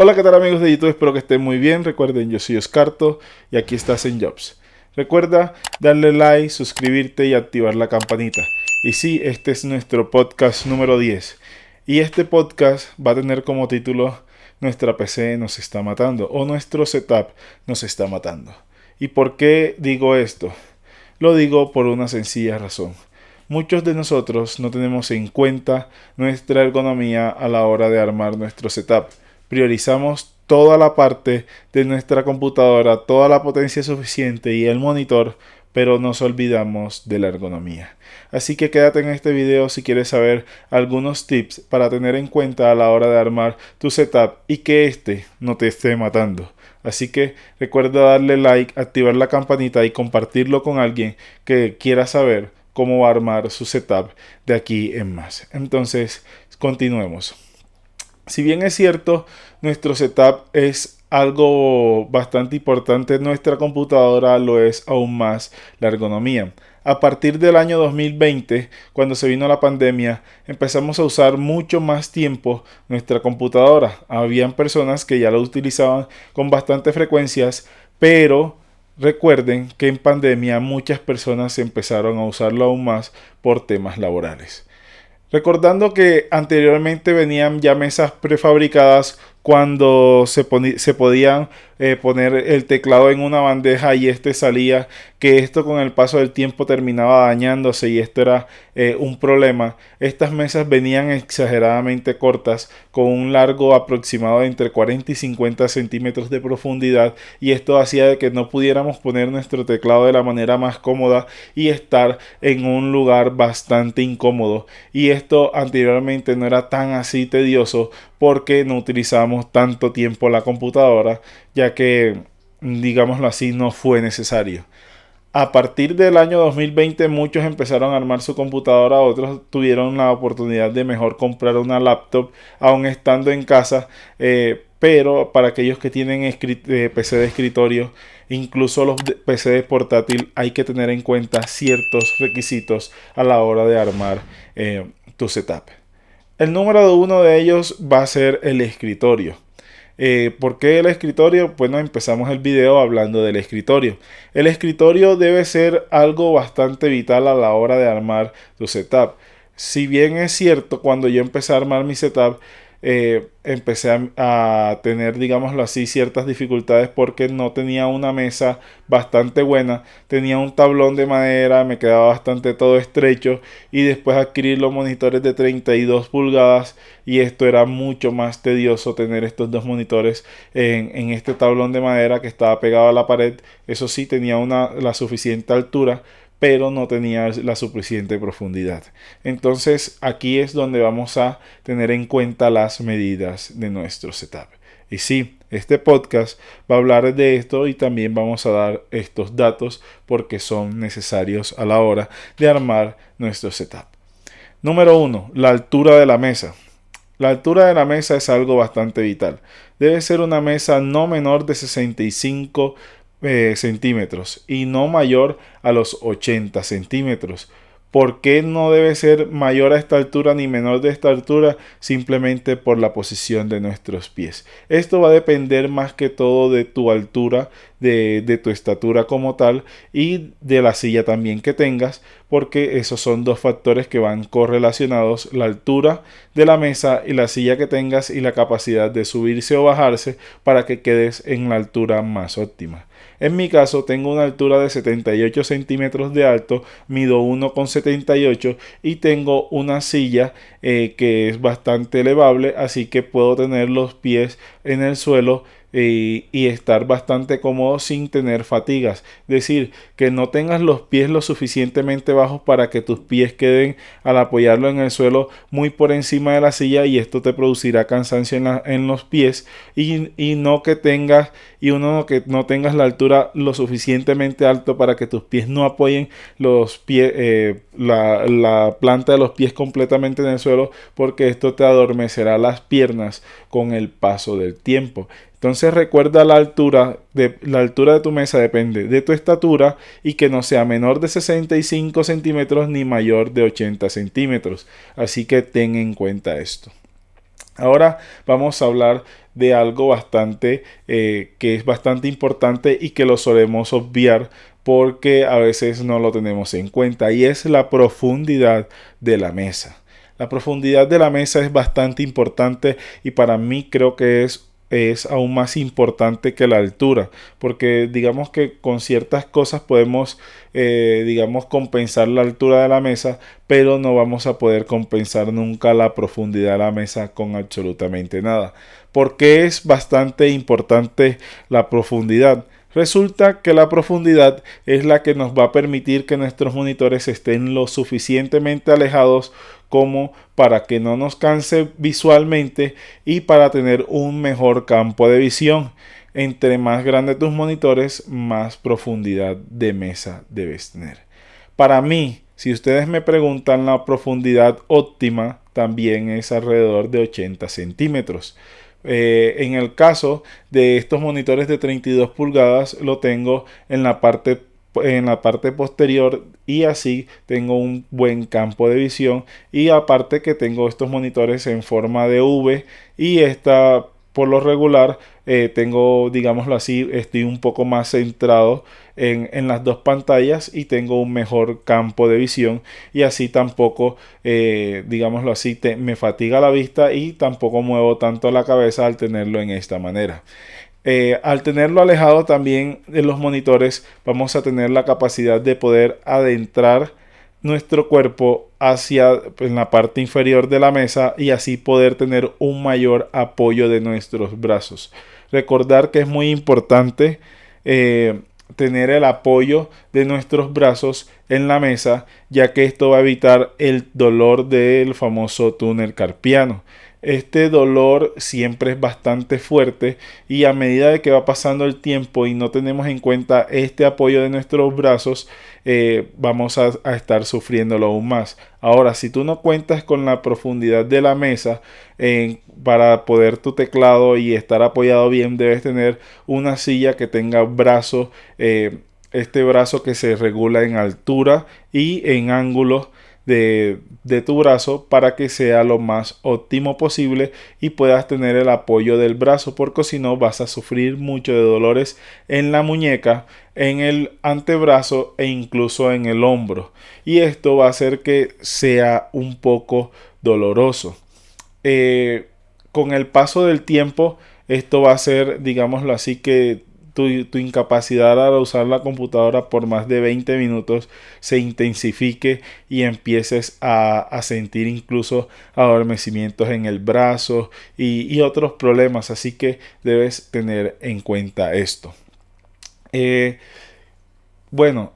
Hola, ¿qué tal amigos de YouTube? Espero que estén muy bien. Recuerden, yo soy Oscarto y aquí estás en Jobs. Recuerda darle like, suscribirte y activar la campanita. Y sí, este es nuestro podcast número 10. Y este podcast va a tener como título Nuestra PC nos está matando o nuestro setup nos está matando. ¿Y por qué digo esto? Lo digo por una sencilla razón. Muchos de nosotros no tenemos en cuenta nuestra ergonomía a la hora de armar nuestro setup. Priorizamos toda la parte de nuestra computadora, toda la potencia suficiente y el monitor, pero nos olvidamos de la ergonomía. Así que quédate en este video si quieres saber algunos tips para tener en cuenta a la hora de armar tu setup y que este no te esté matando. Así que recuerda darle like, activar la campanita y compartirlo con alguien que quiera saber cómo va a armar su setup de aquí en más. Entonces, continuemos. Si bien es cierto, nuestro setup es algo bastante importante, nuestra computadora lo es aún más la ergonomía. A partir del año 2020, cuando se vino la pandemia, empezamos a usar mucho más tiempo nuestra computadora. Habían personas que ya lo utilizaban con bastantes frecuencias, pero recuerden que en pandemia muchas personas empezaron a usarlo aún más por temas laborales. Recordando que anteriormente venían ya mesas prefabricadas cuando se podían poner el teclado en una bandeja y este salía, que esto con el paso del tiempo terminaba dañándose y esto era un problema. Estas mesas venían exageradamente cortas con un largo aproximado de entre 40 y 50 centímetros de profundidad y esto hacía de que no pudiéramos poner nuestro teclado de la manera más cómoda y estar en un lugar bastante incómodo, y esto anteriormente no era tan así tedioso porque no utilizábamos tanto tiempo la computadora, ya que, digámoslo así, no fue necesario. A partir del año 2020 muchos empezaron a armar su computadora, otros tuvieron la oportunidad de mejor comprar una laptop aún estando en casa, pero para aquellos que tienen PC de escritorio, incluso los PC de portátil, hay que tener en cuenta ciertos requisitos a la hora de armar tu setup. El número uno de ellos va a ser el escritorio. ¿Por qué el escritorio? Bueno, empezamos el video hablando del escritorio. El escritorio debe ser algo bastante vital a la hora de armar tu setup. Si bien es cierto, cuando yo empecé a armar mi setup, empecé a tener, digámoslo así, ciertas dificultades porque no tenía una mesa bastante buena, tenía un tablón de madera, me quedaba bastante todo estrecho, y después adquirir los monitores de 32 pulgadas y esto era mucho más tedioso tener estos dos monitores en este tablón de madera que estaba pegado a la pared. Eso sí, tenía la suficiente altura, pero no tenía la suficiente profundidad. Entonces aquí es donde vamos a tener en cuenta las medidas de nuestro setup. Y sí, este podcast va a hablar de esto y también vamos a dar estos datos porque son necesarios a la hora de armar nuestro setup. Número 1. La altura de la mesa. La altura de la mesa es algo bastante vital. Debe ser una mesa no menor de 65 centímetros y no mayor a los 80 centímetros. ¿Por qué no debe ser mayor a esta altura ni menor de esta altura? Simplemente por la posición de nuestros pies. Esto va a depender más que todo de tu altura, de tu estatura como tal y de la silla también que tengas, porque esos son dos factores que van correlacionados: la altura de la mesa y la silla que tengas y la capacidad de subirse o bajarse para que quedes en la altura más óptima. En mi caso tengo una altura de 78 centímetros de alto, mido 1,78 y tengo una silla que es bastante elevable, así que puedo tener los pies en el suelo y estar bastante cómodo sin tener fatigas. Es decir, que no tengas los pies lo suficientemente bajos para que tus pies queden al apoyarlo en el suelo muy por encima de la silla, y esto te producirá cansancio en los pies, y no que tengas que no tengas la altura lo suficientemente alto para que tus pies no apoyen los pies, la planta de los pies completamente en el suelo, porque esto te adormecerá las piernas con el paso del tiempo. Entonces recuerda, la altura de tu mesa depende de tu estatura y que no sea menor de 65 centímetros ni mayor de 80 centímetros. Así que ten en cuenta esto. Ahora vamos a hablar de algo bastante que es bastante importante y que lo solemos obviar porque a veces no lo tenemos en cuenta, y es la profundidad de la mesa. La profundidad de la mesa es bastante importante y para mí creo que es aún más importante que la altura, porque digamos que con ciertas cosas podemos digamos compensar la altura de la mesa, pero no vamos a poder compensar nunca la profundidad de la mesa con absolutamente nada. ¿Por qué es bastante importante la profundidad? Resulta que la profundidad es la que nos va a permitir que nuestros monitores estén lo suficientemente alejados como para que no nos canse visualmente y para tener un mejor campo de visión. Entre más grandes tus monitores, más profundidad de mesa debes tener. Para mí, si ustedes me preguntan, la profundidad óptima también es alrededor de 80 centímetros. En el caso de estos monitores de 32 pulgadas, lo tengo en la parte posterior, y así tengo un buen campo de visión. Y aparte que tengo estos monitores en forma de V, y esta por lo regular tengo, digámoslo así, estoy un poco más centrado en las dos pantallas y tengo un mejor campo de visión, y así tampoco, digámoslo así, me fatiga la vista y tampoco muevo tanto la cabeza al tenerlo en esta manera. Al tenerlo alejado también de los monitores, vamos a tener la capacidad de poder adentrar nuestro cuerpo hacia en la parte inferior de la mesa, y así poder tener un mayor apoyo de nuestros brazos. Recordar que es muy importante tener el apoyo de nuestros brazos en la mesa, ya que esto va a evitar el dolor del famoso túnel carpiano. Este dolor siempre es bastante fuerte, y a medida de que va pasando el tiempo y no tenemos en cuenta este apoyo de nuestros brazos, vamos a estar sufriéndolo aún más. Ahora, si tú no cuentas con la profundidad de la mesa para poder tu teclado y estar apoyado bien, debes tener una silla que tenga brazo, este brazo que se regula en altura y en ángulo de tu brazo, para que sea lo más óptimo posible y puedas tener el apoyo del brazo, porque si no vas a sufrir mucho de dolores en la muñeca, en el antebrazo e incluso en el hombro, y esto va a hacer que sea un poco doloroso. Con el paso del tiempo, esto va a ser, digámoslo así, que tu incapacidad al usar la computadora por más de 20 minutos se intensifique y empieces a sentir incluso adormecimientos en el brazo y otros problemas. Así que debes tener en cuenta esto. Eh, bueno,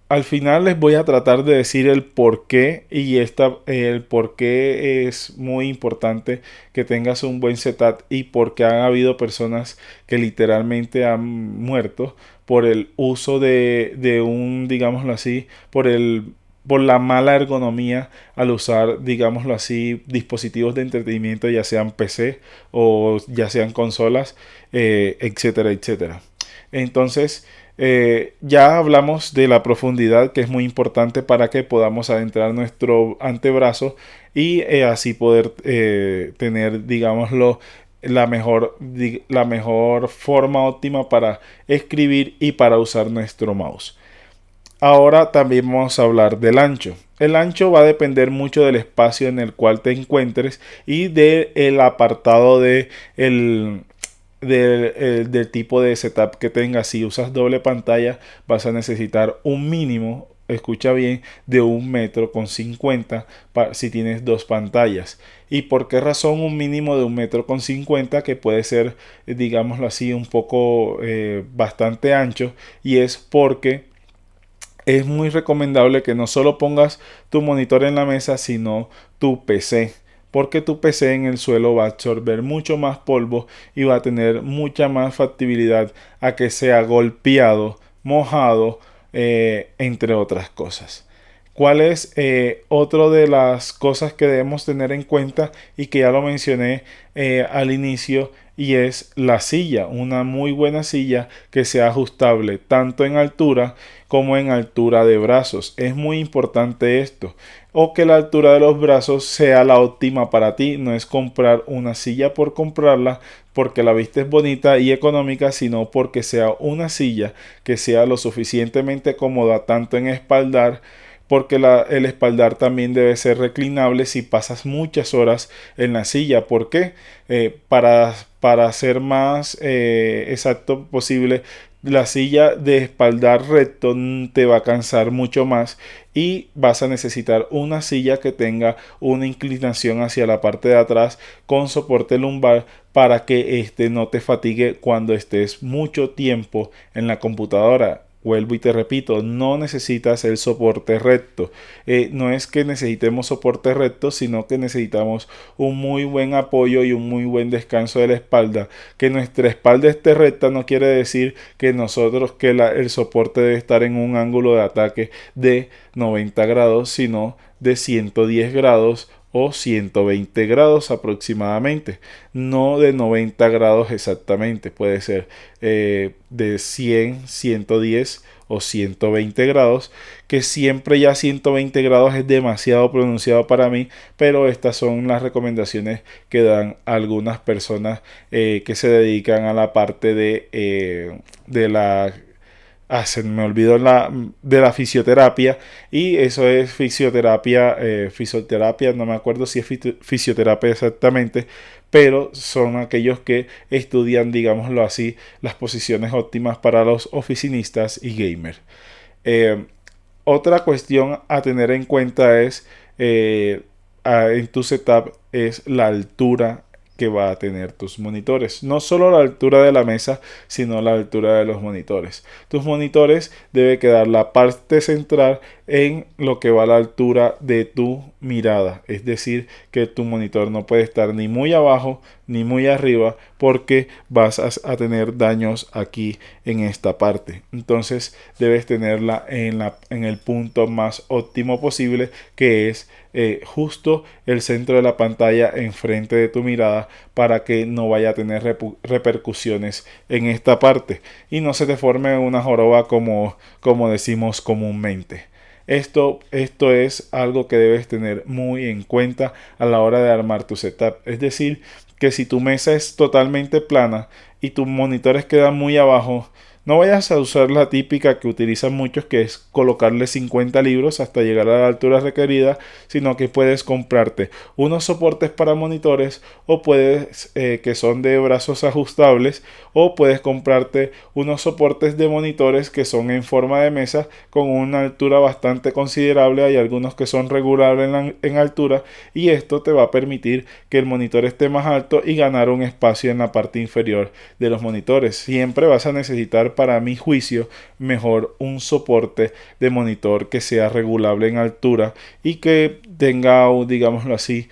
al final les voy a tratar de decir el por qué, y el por qué es muy importante que tengas un buen setup, y por qué han habido personas que literalmente han muerto por el uso de un, digámoslo así, por la mala ergonomía al usar, digámoslo así, dispositivos de entretenimiento, ya sean PC o ya sean consolas, etcétera, etcétera. Entonces, ya hablamos de la profundidad, que es muy importante para que podamos adentrar nuestro antebrazo y así poder tener, digámoslo, la mejor forma óptima para escribir y para usar nuestro mouse. Ahora también vamos a hablar del ancho. El ancho va a depender mucho del espacio en el cual te encuentres y del apartado del tipo de setup que tengas. Si usas doble pantalla, vas a necesitar un mínimo, escucha bien, de 1,50 m si tienes dos pantallas. ¿Y por qué razón un mínimo de 1,50 m? Que puede ser, digámoslo así, un poco bastante ancho, y es porque es muy recomendable que no solo pongas tu monitor en la mesa, sino tu PC, porque tu PC en el suelo va a absorber mucho más polvo y va a tener mucha más factibilidad a que sea golpeado, mojado, entre otras cosas. ¿Cuál es otro de las cosas que debemos tener en cuenta y que ya lo mencioné al inicio? Y es la silla, una muy buena silla que sea ajustable tanto en altura como en altura de brazos. Es muy importante esto. o que la altura de los brazos sea la óptima para ti. No es comprar una silla por comprarla porque la vista es bonita y económica, sino porque sea una silla que sea lo suficientemente cómoda tanto en espaldar, porque el espaldar también debe ser reclinable si pasas muchas horas en la silla. ¿Por qué? Para ser más exacto posible, la silla de espaldar recto te va a cansar mucho más y vas a necesitar una silla que tenga una inclinación hacia la parte de atrás con soporte lumbar para que no te fatigue cuando estés mucho tiempo en la computadora. Vuelvo y te repito, no necesitas el soporte recto. No es que necesitemos soporte recto, sino que necesitamos un muy buen apoyo y un muy buen descanso de la espalda. Que nuestra espalda esté recta no quiere decir que el soporte debe estar en un ángulo de ataque de 90 grados, sino de 110 grados o 120 grados aproximadamente, no de 90 grados exactamente, puede ser de 100, 110 o 120 grados, que siempre ya 120 grados es demasiado pronunciado para mí, pero estas son las recomendaciones que dan algunas personas que se dedican a la parte de la se me olvidó de la fisioterapia, y eso es fisioterapia, no me acuerdo si es fisioterapia exactamente, pero son aquellos que estudian, digámoslo así, las posiciones óptimas para los oficinistas y gamers. Eh, Otra cuestión a tener en cuenta es en tu setup es la altura que va a tener tus monitores. No solo la altura de la mesa, sino la altura de los monitores. Tus monitores debe quedar la parte central en lo que va a la altura de tu mirada. Es decir, que tu monitor no puede estar ni muy abajo ni muy arriba porque vas a tener daños aquí en esta parte. Entonces debes tenerla en el punto más óptimo posible, que es justo el centro de la pantalla enfrente de tu mirada, para que no vaya a tener repercusiones en esta parte y no se te forme una joroba como decimos comúnmente. Esto es algo que debes tener muy en cuenta a la hora de armar tu setup. Es decir, que si tu mesa es totalmente plana y tus monitores quedan muy abajo, no vayas a usar la típica que utilizan muchos, que es colocarle 50 libros hasta llegar a la altura requerida, sino que puedes comprarte unos soportes para monitores, o puedes que son de brazos ajustables, o puedes comprarte unos soportes de monitores que son en forma de mesa con una altura bastante considerable. Hay algunos que son regulables en altura, y esto te va a permitir que el monitor esté más alto y ganar un espacio en la parte inferior de los monitores. Siempre vas a necesitar, para mi juicio, mejor un soporte de monitor que sea regulable en altura y que tenga, digámoslo así,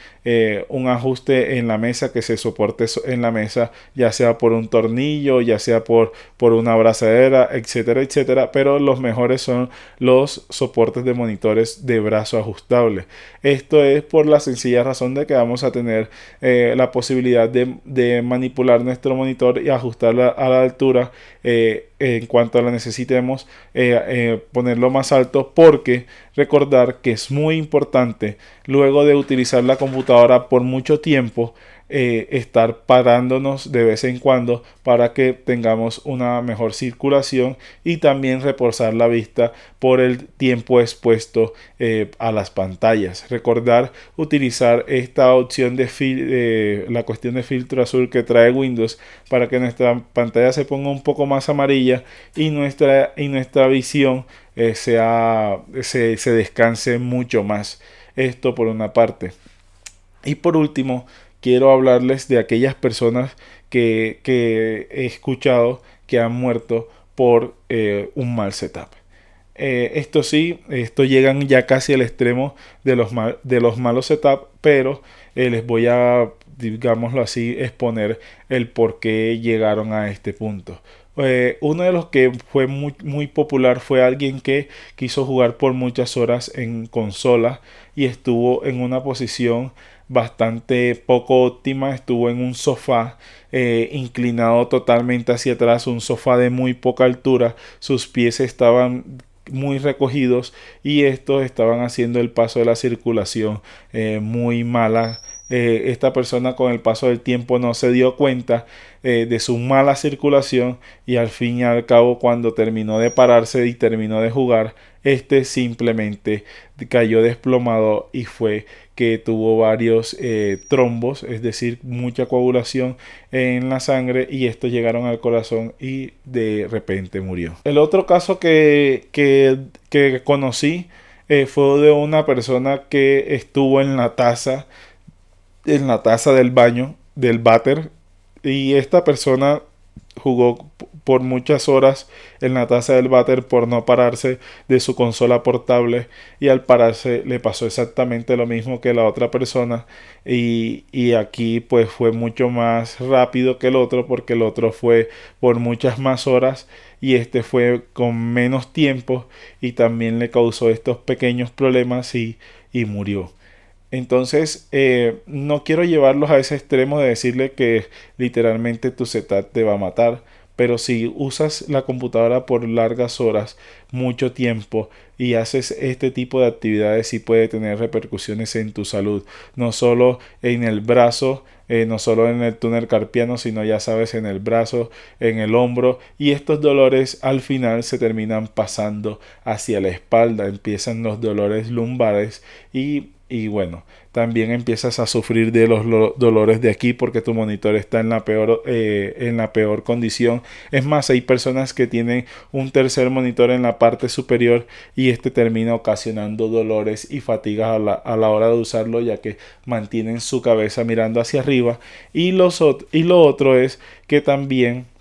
un ajuste en la mesa, que se soporte en la mesa, ya sea por un tornillo, ya sea por una abrazadera, etcétera, etcétera. Pero los mejores son los soportes de monitores de brazo ajustable. Esto es por la sencilla razón de que vamos a tener la posibilidad de manipular nuestro monitor y ajustarla a la altura en cuanto la necesitemos, ponerlo más alto, porque recordar que es muy importante, luego de utilizar la computadora por mucho tiempo, estar parándonos de vez en cuando para que tengamos una mejor circulación y también reposar la vista por el tiempo expuesto a las pantallas. Recordar utilizar esta opción de la cuestión de filtro azul que trae Windows, para que nuestra pantalla se ponga un poco más amarilla y nuestra visión se descanse mucho más. Esto por una parte. Y por último, quiero hablarles de aquellas personas que he escuchado que han muerto por un mal setup. Esto llegan ya casi al extremo de los malos setup, pero les voy a, digámoslo así, exponer el por qué llegaron a este punto. Uno de los que fue muy popular fue alguien que quiso jugar por muchas horas en consola y estuvo en una posición bastante poco óptima. Estuvo en un sofá inclinado totalmente hacia atrás, un sofá de muy poca altura. Sus pies estaban muy recogidos, y estos estaban haciendo el paso de la circulación muy mala. Esta persona con el paso del tiempo no se dio cuenta de su mala circulación, y al fin y al cabo, cuando terminó de pararse y terminó de jugar, este simplemente cayó desplomado, y fue que tuvo varios trombos, es decir, mucha coagulación en la sangre, y estos llegaron al corazón y de repente murió. El otro caso que conocí fue de una persona que estuvo en la taza del baño, del váter, y esta persona jugó por muchas horas en la taza del váter por no pararse de su consola portable, y al pararse le pasó exactamente lo mismo que la otra persona, y aquí pues fue mucho más rápido que el otro, porque el otro fue por muchas más horas y este fue con menos tiempo, y también le causó estos pequeños problemas y murió. Entonces, no quiero llevarlos a ese extremo de decirle que literalmente tu setup te va a matar, pero si usas la computadora por largas horas, mucho tiempo, y haces este tipo de actividades, sí puede tener repercusiones en tu salud, no solo en el brazo, no solo en el túnel carpiano, sino ya sabes, en el brazo, en el hombro, y estos dolores al final se terminan pasando hacia la espalda, empiezan los dolores lumbares, y bueno, también empiezas a sufrir de los dolores de aquí, porque tu monitor está en la peor condición. Es más, hay personas que tienen un tercer monitor en la parte superior, y este termina ocasionando dolores y fatigas a la hora de usarlo, ya que mantienen su cabeza mirando hacia arriba. Y lo otro es que también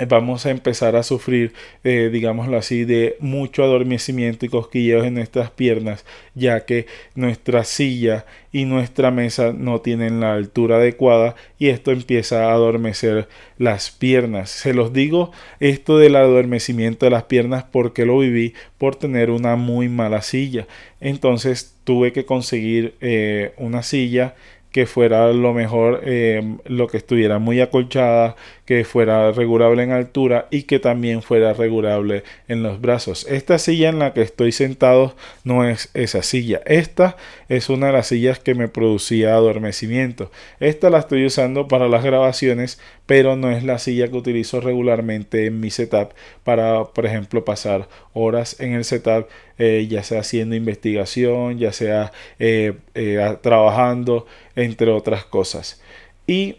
vamos a empezar a sufrir, digámoslo así, de mucho adormecimiento y cosquilleos en nuestras piernas, ya que nuestra silla y nuestra mesa no tienen la altura adecuada, y esto empieza a adormecer las piernas. Se los digo esto del adormecimiento de las piernas porque lo viví por tener una muy mala silla. Entonces tuve que conseguir una silla que fuera lo mejor, lo que estuviera muy acolchada, que fuera regulable en altura y que también fuera regulable en los brazos. Esta silla en la que estoy sentado no es esa silla. Esta es una de las sillas que me producía adormecimiento. Esta la estoy usando para las grabaciones, pero no es la silla que utilizo regularmente en mi setup para, por ejemplo, pasar horas en el setup, ya sea haciendo investigación, ya sea trabajando, entre otras cosas. Y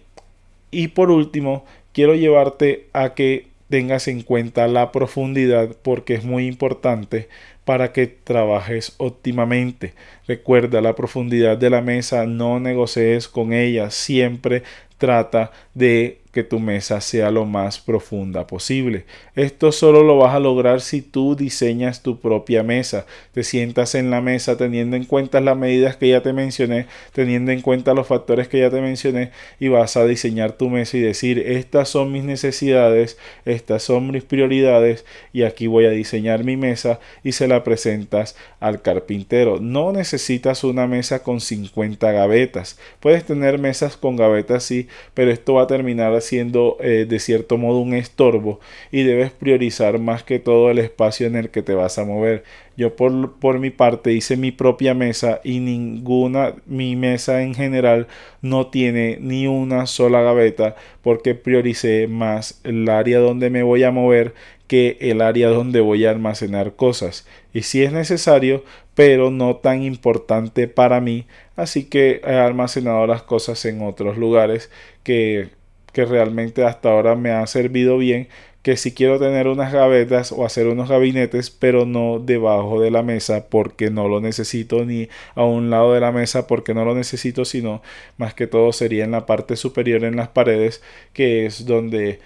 por último, quiero llevarte a que tengas en cuenta la profundidad, porque es muy importante para que trabajes óptimamente. Recuerda, la profundidad de la mesa, no negocies con ella, siempre trata de que tu mesa sea lo más profunda posible. Esto solo lo vas a lograr si tú diseñas tu propia mesa. Te sientas en la mesa teniendo en cuenta las medidas que ya te mencioné, teniendo en cuenta los factores que ya te mencioné, y vas a diseñar tu mesa y decir: estas son mis necesidades, estas son mis prioridades, y aquí voy a diseñar mi mesa, y se la presentas al carpintero. No necesitas una mesa con 50 gavetas. Puedes tener mesas con gavetas, sí, pero esto va a terminar siendo de cierto modo un estorbo, y debes priorizar más que todo el espacio en el que te vas a mover. Yo por mi parte hice mi propia mesa, y mi mesa en general no tiene ni una sola gaveta, porque prioricé más el área donde me voy a mover que el área donde voy a almacenar cosas. Y si es necesario, pero no tan importante para mí, así que he almacenado las cosas en otros lugares que realmente hasta ahora me ha servido bien, que si quiero tener unas gavetas o hacer unos gabinetes, pero no debajo de la mesa porque no lo necesito, ni a un lado de la mesa porque no lo necesito, sino más que todo sería en la parte superior, en las paredes, que es donde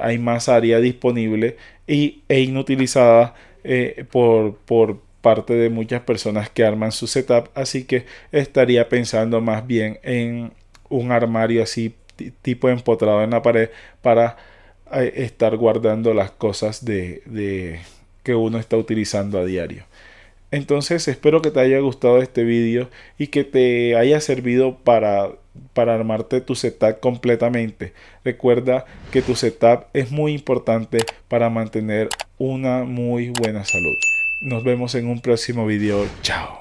hay más área disponible e inutilizada por parte de muchas personas que arman su setup. Así que estaría pensando más bien en un armario así tipo empotrado en la pared para estar guardando las cosas que uno está utilizando a diario. Entonces espero que te haya gustado este vídeo y que te haya servido para armarte tu setup completamente. Recuerda que tu setup es muy importante para mantener una muy buena salud. Nos vemos en un próximo video. Chao.